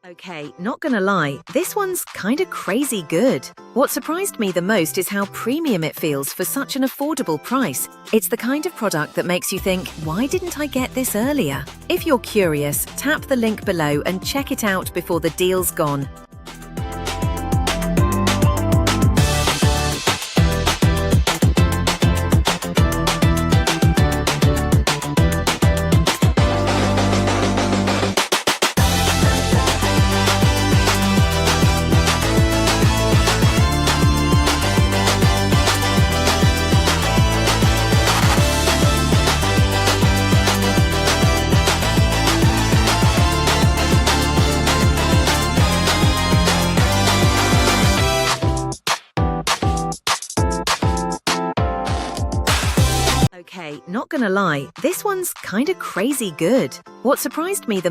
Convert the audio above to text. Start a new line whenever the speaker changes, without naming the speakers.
Okay, not gonna lie, this one's kinda crazy good. What surprised me the most is how premium it feels for such an affordable price. It's the kind of product that makes you think, why didn't I get this earlier? If you're curious, tap the link below and check it out before the deal's gone. Okay, not gonna lie, this one's kinda crazy good. What surprised me the